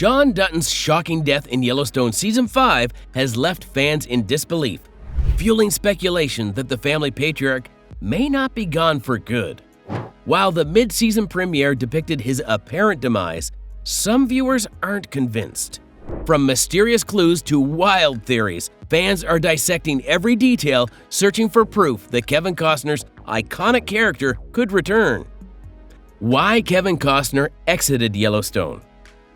John Dutton's shocking death in Yellowstone Season 5 has left fans in disbelief, fueling speculation that the family patriarch may not be gone for good. While the mid-season premiere depicted his apparent demise, some viewers aren't convinced. From mysterious clues to wild theories, fans are dissecting every detail, searching for proof that Kevin Costner's iconic character could return. Why Kevin Costner exited Yellowstone?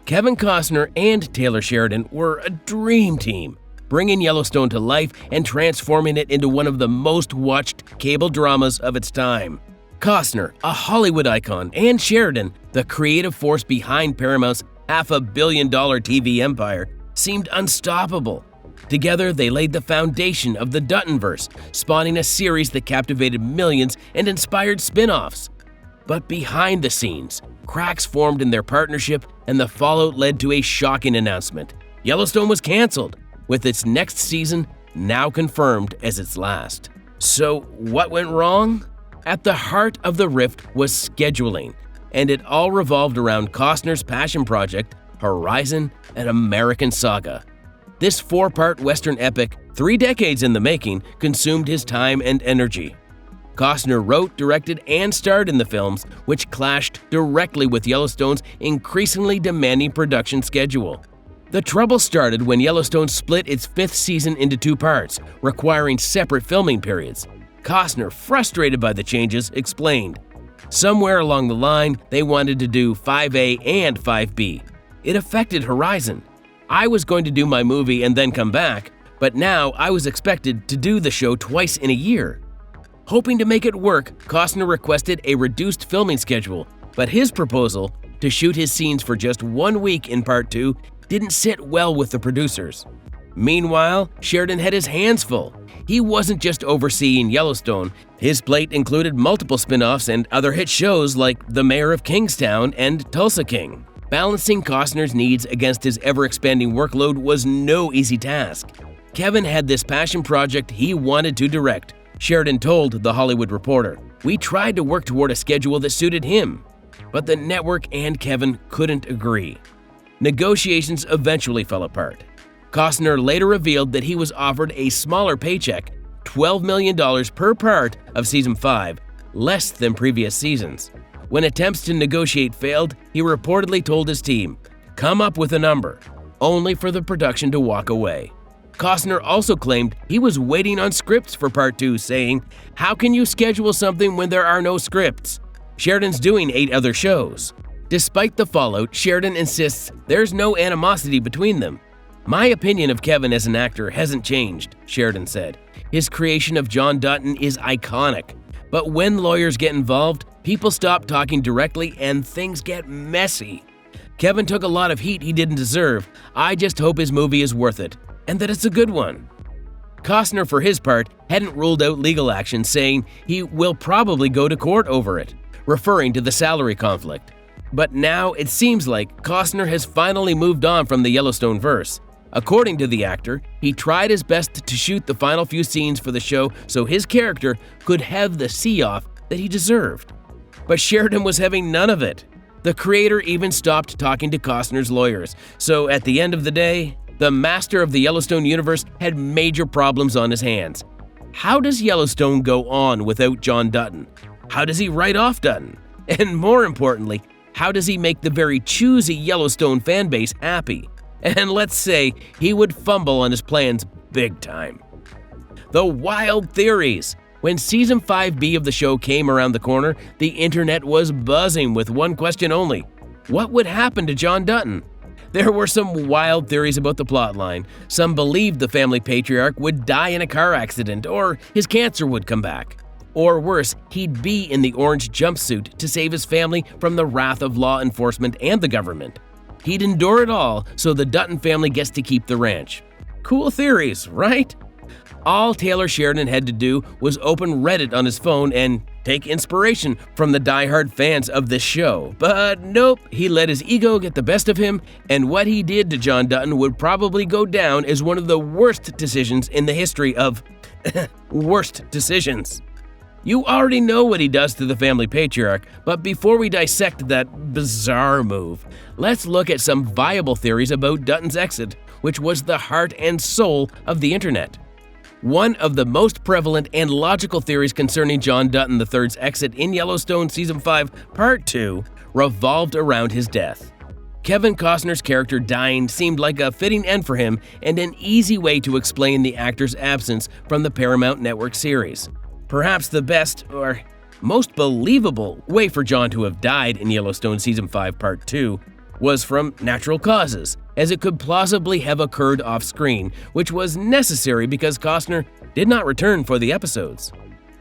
Kevin Costner and Taylor Sheridan were a dream team, bringing Yellowstone to life and transforming it into one of the most watched cable dramas of its time. Costner, a Hollywood icon, and Sheridan, the creative force behind Paramount's $500 million TV empire, seemed unstoppable. Together, they laid the foundation of the Duttonverse, spawning a series that captivated millions and inspired spin-offs. But behind the scenes, cracks formed in their partnership, and the fallout led to a shocking announcement. Yellowstone was canceled, with its next season now confirmed as its last. So, what went wrong? At the heart of the rift was scheduling, and it all revolved around Costner's passion project, Horizon, an American Saga. This 4-part Western epic, 3 decades in the making, consumed his time and energy. Costner wrote, directed, and starred in the films, which clashed directly with Yellowstone's increasingly demanding production schedule. The trouble started when Yellowstone split its 5th season into 2 parts, requiring separate filming periods. Costner, frustrated by the changes, explained, "Somewhere along the line, they wanted to do 5A and 5B. It affected Horizon. I was going to do my movie and then come back, but now I was expected to do the show twice in a year." Hoping to make it work, Costner requested a reduced filming schedule, but his proposal to shoot his scenes for just 1 week in Part 2 didn't sit well with the producers. Meanwhile, Sheridan had his hands full. He wasn't just overseeing Yellowstone. His plate included multiple spin-offs and other hit shows like The Mayor of Kingstown and Tulsa King. Balancing Costner's needs against his ever-expanding workload was no easy task. Kevin had this passion project he wanted to direct. Sheridan told The Hollywood Reporter, "We tried to work toward a schedule that suited him, but the network and Kevin couldn't agree." Negotiations eventually fell apart. Costner later revealed that he was offered a smaller paycheck, $12 million per part of Season 5, less than previous seasons. When attempts to negotiate failed, he reportedly told his team, "Come up with a number," only for the production to walk away. Costner also claimed he was waiting on scripts for Part 2, saying, "How can you schedule something when there are no scripts? Sheridan's doing 8 other shows." Despite the fallout, Sheridan insists there's no animosity between them. "My opinion of Kevin as an actor hasn't changed," Sheridan said. "His creation of John Dutton is iconic. But when lawyers get involved, people stop talking directly and things get messy. Kevin took a lot of heat he didn't deserve. I just hope his movie is worth it, and that it's a good one." Costner, for his part, hadn't ruled out legal action, saying he will probably go to court over it, referring to the salary conflict. But now it seems like Costner has finally moved on from the Yellowstone verse. According to the actor, he tried his best to shoot the final few scenes for the show so his character could have the see-off that he deserved. But Sheridan was having none of it. The creator even stopped talking to Costner's lawyers, so at the end of the day, the master of the Yellowstone universe had major problems on his hands. How does Yellowstone go on without John Dutton? How does he write off Dutton? And more importantly, how does he make the very choosy Yellowstone fanbase happy? And let's say he would fumble on his plans big time. The wild theories. When Season 5B of the show came around the corner, the internet was buzzing with one question only: what would happen to John Dutton? There were some wild theories about the plotline. Some believed the family patriarch would die in a car accident, or his cancer would come back. Or worse, he'd be in the orange jumpsuit to save his family from the wrath of law enforcement and the government. He'd endure it all, so the Dutton family gets to keep the ranch. Cool theories, right? All Taylor Sheridan had to do was open Reddit on his phone and take inspiration from the diehard fans of this show. But nope, he let his ego get the best of him, and what he did to John Dutton would probably go down as one of the worst decisions in the history of worst decisions. You already know what he does to the family patriarch, but before we dissect that bizarre move, let's look at some viable theories about Dutton's exit, which was the heart and soul of the internet. One of the most prevalent and logical theories concerning John Dutton III's exit in Yellowstone Season 5, Part 2, revolved around his death. Kevin Costner's character dying seemed like a fitting end for him and an easy way to explain the actor's absence from the Paramount Network series. Perhaps the best, or most believable, way for John to have died in Yellowstone Season 5 Part 2 was from natural causes, as it could plausibly have occurred off-screen, which was necessary because Costner did not return for the episodes.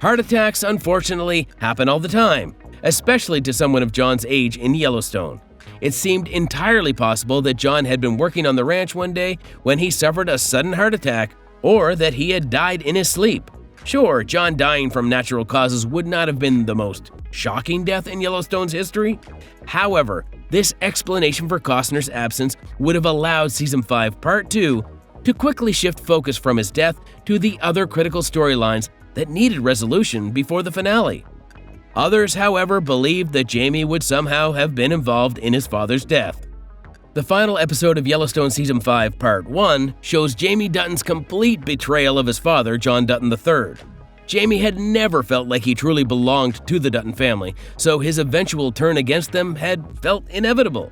Heart attacks, unfortunately, happen all the time, especially to someone of John's age in Yellowstone. It seemed entirely possible that John had been working on the ranch one day when he suffered a sudden heart attack, or that he had died in his sleep. Sure, John dying from natural causes would not have been the most shocking death in Yellowstone's history. However, this explanation for Costner's absence would have allowed Season 5 Part 2 to quickly shift focus from his death to the other critical storylines that needed resolution before the finale. Others, however, believed that Jamie would somehow have been involved in his father's death. The final episode of Yellowstone Season 5 Part 1 shows Jamie Dutton's complete betrayal of his father, John Dutton III. Jamie had never felt like he truly belonged to the Dutton family, so his eventual turn against them had felt inevitable.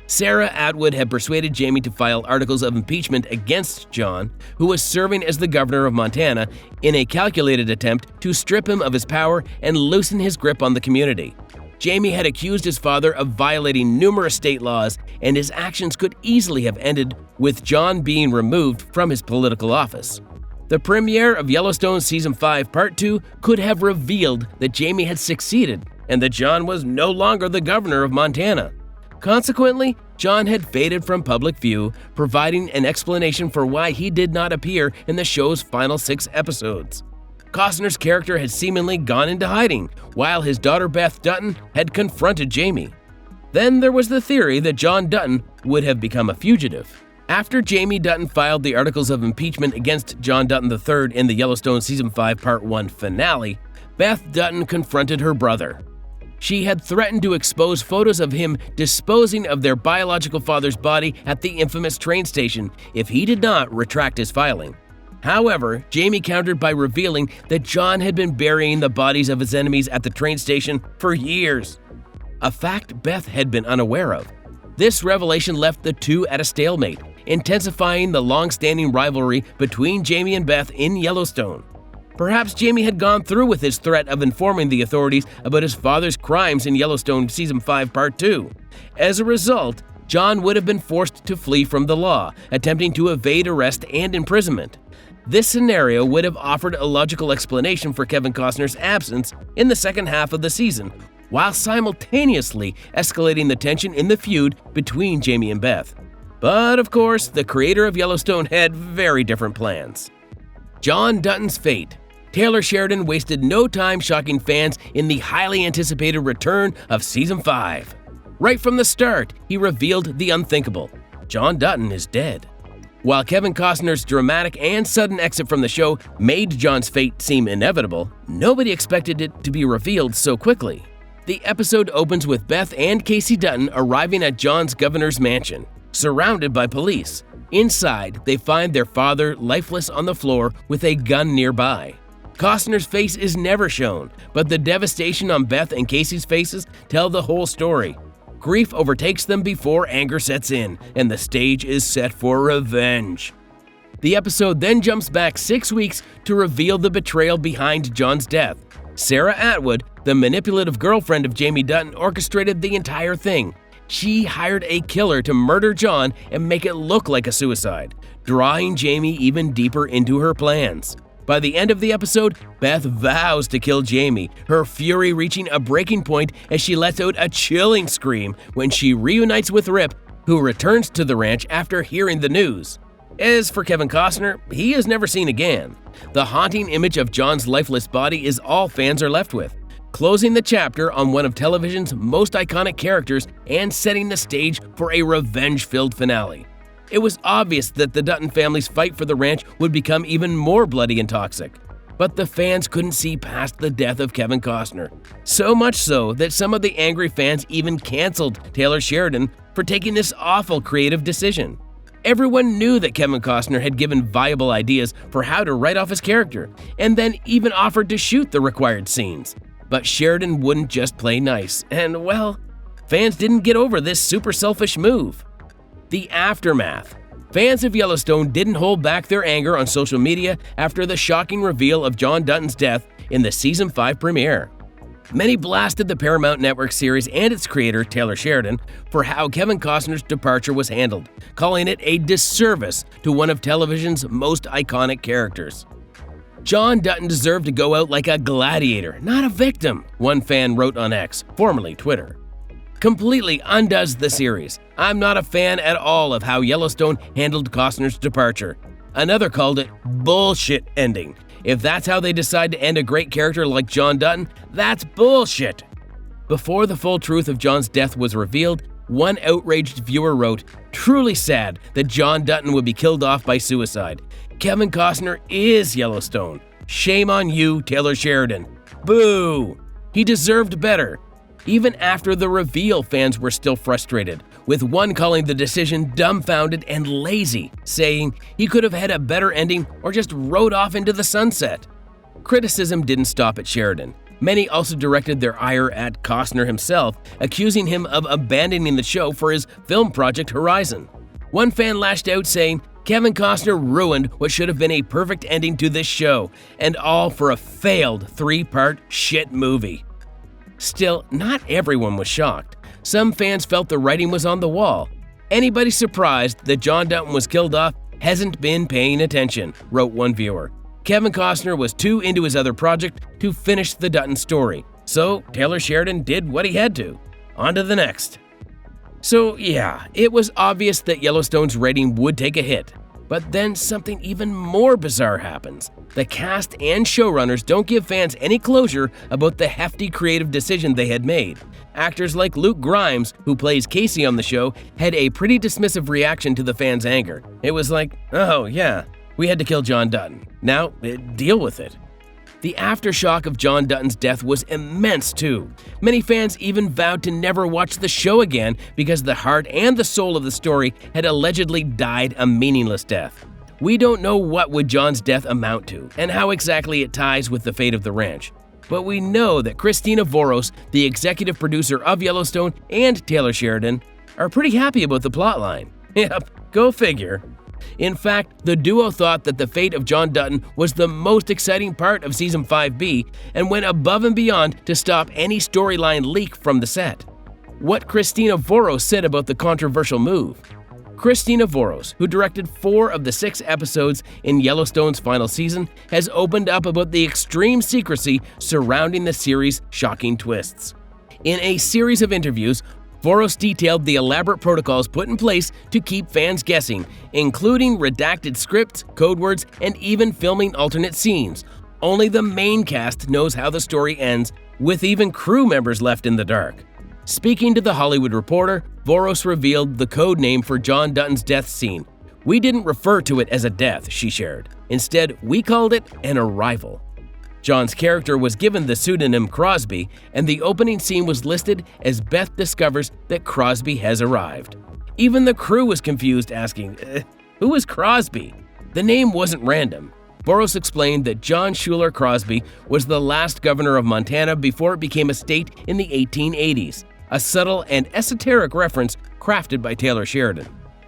Sarah Atwood had persuaded Jamie to file articles of impeachment against John, who was serving as the governor of Montana, in a calculated attempt to strip him of his power and loosen his grip on the community. Jamie had accused his father of violating numerous state laws, and his actions could easily have ended with John being removed from his political office. The premiere of Yellowstone Season 5 Part 2 could have revealed that Jamie had succeeded and that John was no longer the governor of Montana. Consequently, John had faded from public view, providing an explanation for why he did not appear in the show's final 6 episodes. Costner's character had seemingly gone into hiding, while his daughter Beth Dutton had confronted Jamie. Then there was the theory that John Dutton would have become a fugitive. After Jamie Dutton filed the articles of impeachment against John Dutton III in the Yellowstone Season 5 Part 1 finale, Beth Dutton confronted her brother. She had threatened to expose photos of him disposing of their biological father's body at the infamous train station if he did not retract his filing. However, Jamie countered by revealing that John had been burying the bodies of his enemies at the train station for years, a fact Beth had been unaware of. This revelation left the two at a stalemate, intensifying the long-standing rivalry between Jamie and Beth in Yellowstone. Perhaps Jamie had gone through with his threat of informing the authorities about his father's crimes in Yellowstone Season 5 Part 2. As a result, John would have been forced to flee from the law, attempting to evade arrest and imprisonment. This scenario would have offered a logical explanation for Kevin Costner's absence in the second half of the season, while simultaneously escalating the tension in the feud between Jamie and Beth. But of course, the creator of Yellowstone had very different plans. John Dutton's fate. Taylor Sheridan wasted no time shocking fans in the highly anticipated return of Season 5. Right from the start, he revealed the unthinkable. John Dutton is dead. While Kevin Costner's dramatic and sudden exit from the show made John's fate seem inevitable, nobody expected it to be revealed so quickly. The episode opens with Beth and Casey Dutton arriving at John's governor's mansion, surrounded by police. Inside, they find their father lifeless on the floor with a gun nearby. Costner's face is never shown, but the devastation on Beth and Casey's faces tell the whole story. Grief overtakes them before anger sets in, and the stage is set for revenge. The episode then jumps back 6 weeks to reveal the betrayal behind John's death. Sarah Atwood, the manipulative girlfriend of Jamie Dutton, orchestrated the entire thing. She hired a killer to murder John and make it look like a suicide, drawing Jamie even deeper into her plans. By the end of the episode, Beth vows to kill Jamie, her fury reaching a breaking point as she lets out a chilling scream when she reunites with Rip, who returns to the ranch after hearing the news. As for Kevin Costner, he is never seen again. The haunting image of John's lifeless body is all fans are left with, closing the chapter on one of television's most iconic characters and setting the stage for a revenge-filled finale. It was obvious that the Dutton family's fight for the ranch would become even more bloody and toxic. But the fans couldn't see past the death of Kevin Costner. So much so that some of the angry fans even canceled Taylor Sheridan for taking this awful creative decision. Everyone knew that Kevin Costner had given viable ideas for how to write off his character, and then even offered to shoot the required scenes. But Sheridan wouldn't just play nice, and well, fans didn't get over this super selfish move. The aftermath. Fans of Yellowstone didn't hold back their anger on social media after the shocking reveal of John Dutton's death in the Season 5 premiere. Many blasted the Paramount Network series and its creator, Taylor Sheridan, for how Kevin Costner's departure was handled, calling it a disservice to one of television's most iconic characters. John Dutton deserved to go out like a gladiator, not a victim, one fan wrote on X, formerly Twitter. Completely undoes the series. I'm not a fan at all of how Yellowstone handled Costner's departure. Another called it bullshit ending. If that's how they decide to end a great character like John Dutton, that's bullshit. Before the full truth of John's death was revealed, one outraged viewer wrote, "Truly sad that John Dutton would be killed off by suicide. Kevin Costner is Yellowstone. Shame on you, Taylor Sheridan. Boo! He deserved better." Even after the reveal, fans were still frustrated, with one calling the decision dumbfounded and lazy, saying he could have had a better ending or just rode off into the sunset. Criticism didn't stop at Sheridan. Many also directed their ire at Costner himself, accusing him of abandoning the show for his film project Horizon. One fan lashed out saying, "Kevin Costner ruined what should have been a perfect ending to this show, and all for a failed 3-part shit movie." Still, not everyone was shocked. Some fans felt the writing was on the wall. "Anybody surprised that John Dutton was killed off hasn't been paying attention," wrote one viewer. Kevin Costner was too into his other project to finish the Dutton story, so Taylor Sheridan did what he had to. On to the next. So yeah, it was obvious that Yellowstone's rating would take a hit. But then something even more bizarre happens. The cast and showrunners don't give fans any closure about the hefty creative decision they had made. Actors like Luke Grimes, who plays Casey on the show, had a pretty dismissive reaction to the fans' anger. It was like, "Oh yeah, we had to kill John Dutton. Now, deal with it." The aftershock of John Dutton's death was immense too. Many fans even vowed to never watch the show again because the heart and the soul of the story had allegedly died a meaningless death. We don't know what would John's death amount to and how exactly it ties with the fate of the ranch. But we know that Christina Voros, the executive producer of Yellowstone, and Taylor Sheridan are pretty happy about the plotline. Yep, go figure. In fact, the duo thought that the fate of John Dutton was the most exciting part of Season 5B and went above and beyond to stop any storyline leak from the set. What Christina Voros said about the controversial move. Christina Voros, who directed 4 of the 6 episodes in Yellowstone's final season, has opened up about the extreme secrecy surrounding the series' shocking twists. In a series of interviews, Voros detailed the elaborate protocols put in place to keep fans guessing, including redacted scripts, code words, and even filming alternate scenes. Only the main cast knows how the story ends, with even crew members left in the dark. Speaking to The Hollywood Reporter, Voros revealed the code name for John Dutton's death scene. "We didn't refer to it as a death," she shared. "Instead, we called it an arrival." John's character was given the pseudonym Crosby, and the opening scene was listed as Beth discovers that Crosby has arrived. Even the crew was confused, asking, "Who is Crosby?" The name wasn't random. Voros explained that John Schuler Crosby was the last governor of Montana before it became a state in the 1880s, a subtle and esoteric reference crafted by Taylor Sheridan.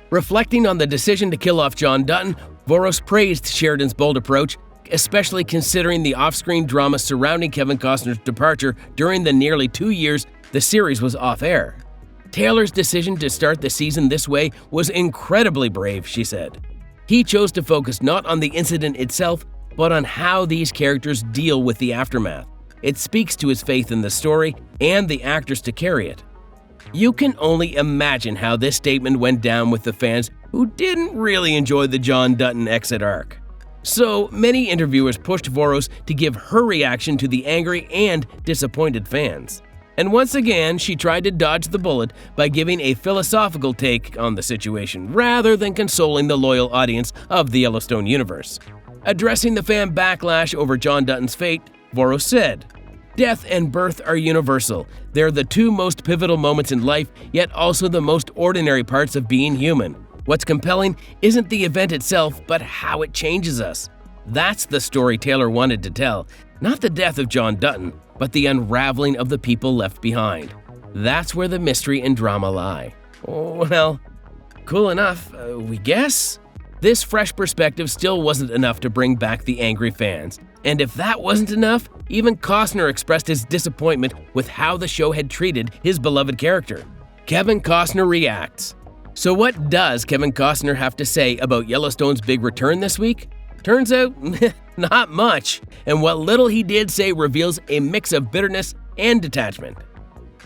Reflecting on the decision to kill off John Dutton, Voros praised Sheridan's bold approach, especially considering the off-screen drama surrounding Kevin Costner's departure during the nearly 2 years the series was off-air. Taylor's decision to start the season this way was incredibly brave, she said. He chose to focus not on the incident itself, but on how these characters deal with the aftermath. It speaks to his faith in the story and the actors to carry it. You can only imagine how this statement went down with the fans who didn't really enjoy the John Dutton exit arc. So many interviewers pushed Voros to give her reaction to the angry and disappointed fans. And once again, she tried to dodge the bullet by giving a philosophical take on the situation rather than consoling the loyal audience of the Yellowstone universe. Addressing the fan backlash over John Dutton's fate, Voros said, "Death and birth are universal. They're the two most pivotal moments in life, yet also the most ordinary parts of being human. What's compelling isn't the event itself, but how it changes us." That's the story Taylor wanted to tell, not the death of John Dutton, but the unraveling of the people left behind. That's where the mystery and drama lie. Well, cool enough, we guess? This fresh perspective still wasn't enough to bring back the angry fans. And if that wasn't enough, even Costner expressed his disappointment with how the show had treated his beloved character. Kevin Costner reacts. So what does Kevin Costner have to say about Yellowstone's big return this week? Turns out, not much, and what little he did say reveals a mix of bitterness and detachment.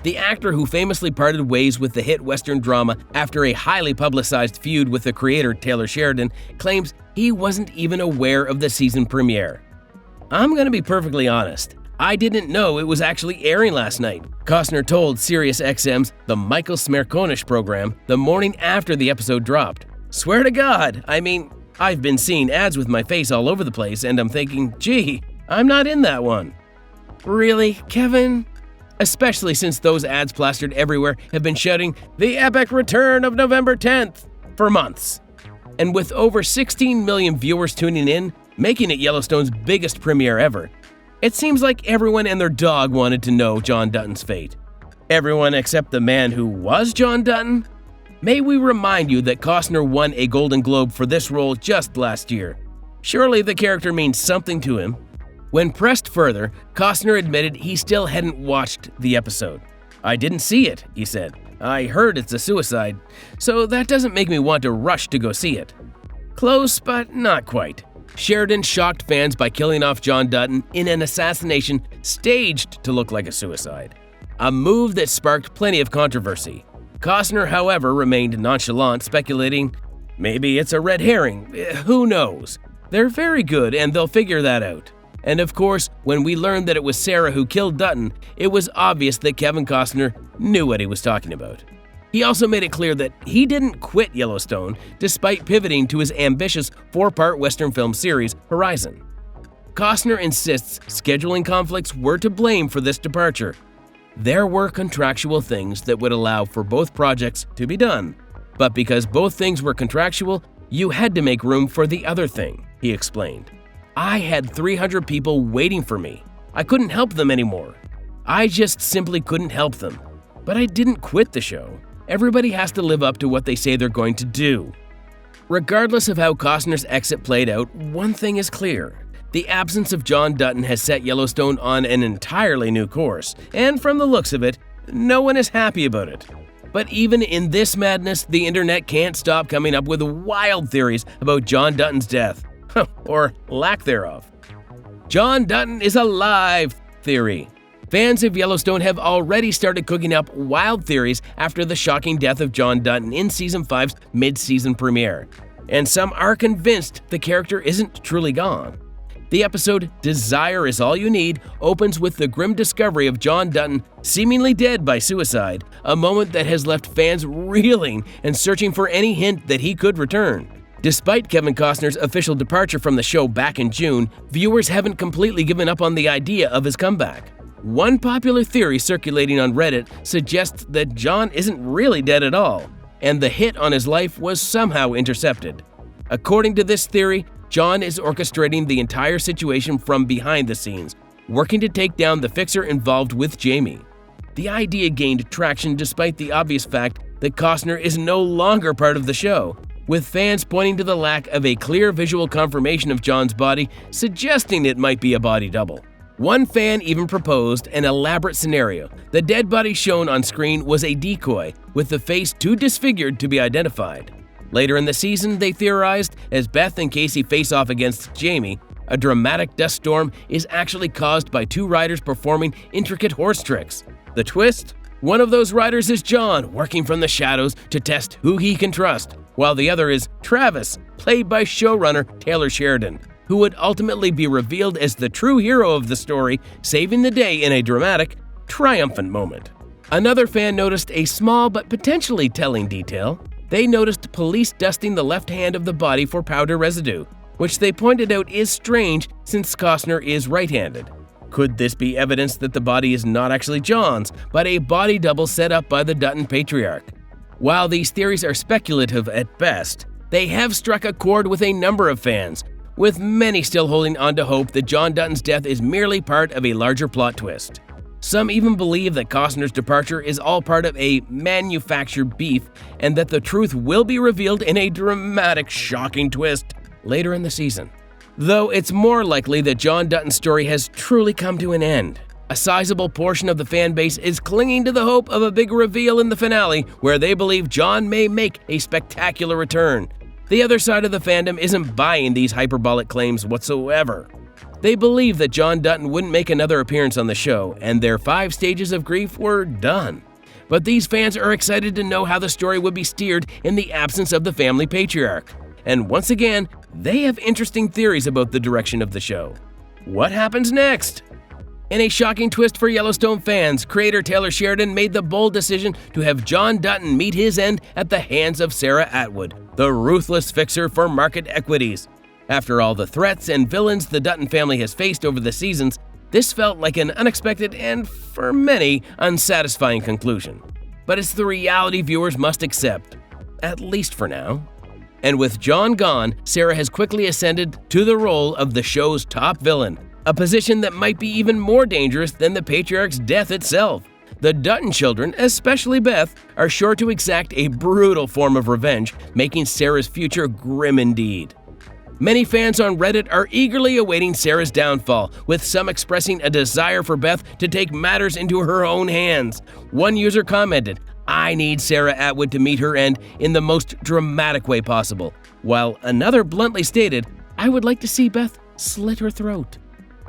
The actor who famously parted ways with the hit Western drama after a highly publicized feud with the creator Taylor Sheridan claims he wasn't even aware of the season premiere. "I'm gonna be perfectly honest. I didn't know it was actually airing last night," Costner told SiriusXM's The Michael Smerconish program the morning after the episode dropped. "Swear to God, I mean, I've been seeing ads with my face all over the place and I'm thinking, gee, I'm not in that one." Really, Kevin? Especially since those ads plastered everywhere have been shouting, "The epic return of November 10th" for months. And with over 16 million viewers tuning in, making it Yellowstone's biggest premiere ever, it seems like everyone and their dog wanted to know John Dutton's fate. Everyone except the man who was John Dutton? May we remind you that Costner won a Golden Globe for this role just last year. Surely the character means something to him. When pressed further, Costner admitted he still hadn't watched the episode. "I didn't see it," he said. "I heard it's a suicide, so that doesn't make me want to rush to go see it." Close, but not quite. Sheridan shocked fans by killing off John Dutton in an assassination staged to look like a suicide, a move that sparked plenty of controversy. Costner, however, remained nonchalant, speculating, "Maybe it's a red herring, who knows? They're very good and they'll figure that out." And of course, when we learned that it was Sarah who killed Dutton, it was obvious that Kevin Costner knew what he was talking about. He also made it clear that he didn't quit Yellowstone despite pivoting to his ambitious 4-part Western film series, Horizon. Costner insists scheduling conflicts were to blame for this departure. There were contractual things that would allow for both projects to be done, but because both things were contractual, you had to make room for the other thing, he explained. "I had 300 people waiting for me. I couldn't help them anymore. I just simply couldn't help them. But I didn't quit the show. Everybody has to live up to what they say they're going to do." Regardless of how Costner's exit played out, one thing is clear. The absence of John Dutton has set Yellowstone on an entirely new course, and from the looks of it, no one is happy about it. But even in this madness, the internet can't stop coming up with wild theories about John Dutton's death, or lack thereof. John Dutton is alive theory. Fans of Yellowstone have already started cooking up wild theories after the shocking death of John Dutton in Season 5's mid-season premiere. And some are convinced the character isn't truly gone. The episode "Desire Is All You Need" opens with the grim discovery of John Dutton seemingly dead by suicide, a moment that has left fans reeling and searching for any hint that he could return. Despite Kevin Costner's official departure from the show back in June, viewers haven't completely given up on the idea of his comeback. One popular theory circulating on Reddit suggests that John isn't really dead at all, and the hit on his life was somehow intercepted. According to this theory, John is orchestrating the entire situation from behind the scenes, working to take down the fixer involved with Jamie. The idea gained traction despite the obvious fact that Costner is no longer part of the show, with fans pointing to the lack of a clear visual confirmation of John's body, suggesting it might be a body double. One fan even proposed an elaborate scenario. The dead body shown on screen was a decoy, with the face too disfigured to be identified. Later in the season, they theorized, as Beth and Casey face off against Jamie, a dramatic dust storm is actually caused by two riders performing intricate horse tricks. The twist? One of those riders is John, working from the shadows to test who he can trust, while the other is Travis, played by showrunner Taylor Sheridan, who would ultimately be revealed as the true hero of the story, saving the day in a dramatic, triumphant moment. Another fan noticed a small but potentially telling detail. They noticed police dusting the left hand of the body for powder residue, which they pointed out is strange since Costner is right-handed. Could this be evidence that the body is not actually John's, but a body double set up by the Dutton patriarch? While these theories are speculative at best, they have struck a chord with a number of fans, with many still holding on to hope that John Dutton's death is merely part of a larger plot twist. Some even believe that Costner's departure is all part of a manufactured beef and that the truth will be revealed in a dramatic, shocking twist later in the season. Though it's more likely that John Dutton's story has truly come to an end. A sizable portion of the fan base is clinging to the hope of a big reveal in the finale where they believe John may make a spectacular return. The other side of the fandom isn't buying these hyperbolic claims whatsoever. They believe that John Dutton wouldn't make another appearance on the show, and their 5 stages of grief were done. But these fans are excited to know how the story would be steered in the absence of the family patriarch. And once again, they have interesting theories about the direction of the show. What happens next? In a shocking twist for Yellowstone fans, creator Taylor Sheridan made the bold decision to have John Dutton meet his end at the hands of Sarah Atwood, the ruthless fixer for market equities. After all the threats and villains the Dutton family has faced over the seasons, this felt like an unexpected and, for many, unsatisfying conclusion. But it's the reality viewers must accept, at least for now. And with John gone, Sarah has quickly ascended to the role of the show's top villain, a position that might be even more dangerous than the patriarch's death itself. The Dutton children, especially Beth, are sure to exact a brutal form of revenge, making Sarah's future grim indeed. Many fans on Reddit are eagerly awaiting Sarah's downfall, with some expressing a desire for Beth to take matters into her own hands. One user commented, "I need Sarah Atwood to meet her end in the most dramatic way possible," while another bluntly stated, "I would like to see Beth slit her throat."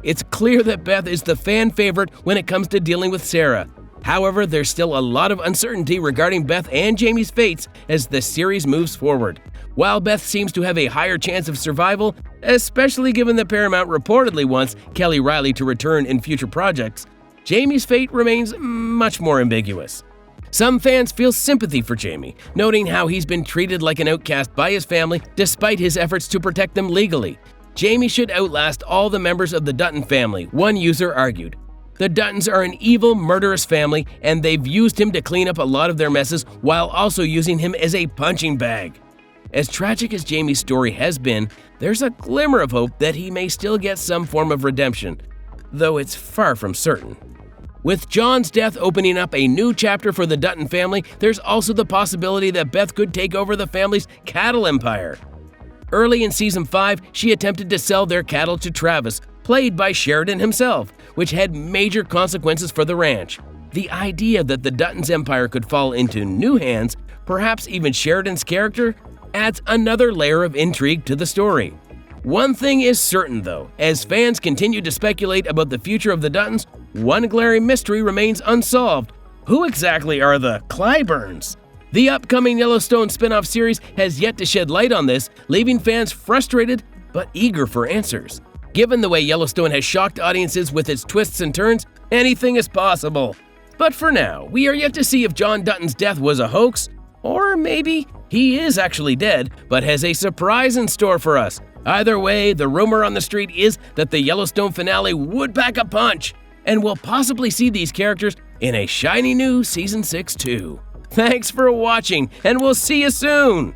It's clear that Beth is the fan favorite when it comes to dealing with Sarah. However, there's still a lot of uncertainty regarding Beth and Jamie's fates as the series moves forward. While Beth seems to have a higher chance of survival, especially given that Paramount reportedly wants Kelly Riley to return in future projects, Jamie's fate remains much more ambiguous. Some fans feel sympathy for Jamie, noting how he's been treated like an outcast by his family despite his efforts to protect them legally. Jamie should outlast all the members of the Dutton family, one user argued. The Duttons are an evil, murderous family, and they've used him to clean up a lot of their messes while also using him as a punching bag. As tragic as Jamie's story has been, there's a glimmer of hope that he may still get some form of redemption, though it's far from certain. With John's death opening up a new chapter for the Dutton family, there's also the possibility that Beth could take over the family's cattle empire. Early in Season 5, she attempted to sell their cattle to Travis, played by Sheridan himself, which had major consequences for the ranch. The idea that the Dutton's empire could fall into new hands, perhaps even Sheridan's character, adds another layer of intrigue to the story. One thing is certain though, as fans continue to speculate about the future of the Duttons, one glaring mystery remains unsolved. Who exactly are the Clyburns? The upcoming Yellowstone spin-off series has yet to shed light on this, leaving fans frustrated but eager for answers. Given the way Yellowstone has shocked audiences with its twists and turns, anything is possible. But for now, we are yet to see if John Dutton's death was a hoax, or maybe he is actually dead, but has a surprise in store for us. Either way, the rumor on the street is that the Yellowstone finale would pack a punch, and we'll possibly see these characters in a shiny new Season 6 too. Thanks for watching, and we'll see you soon!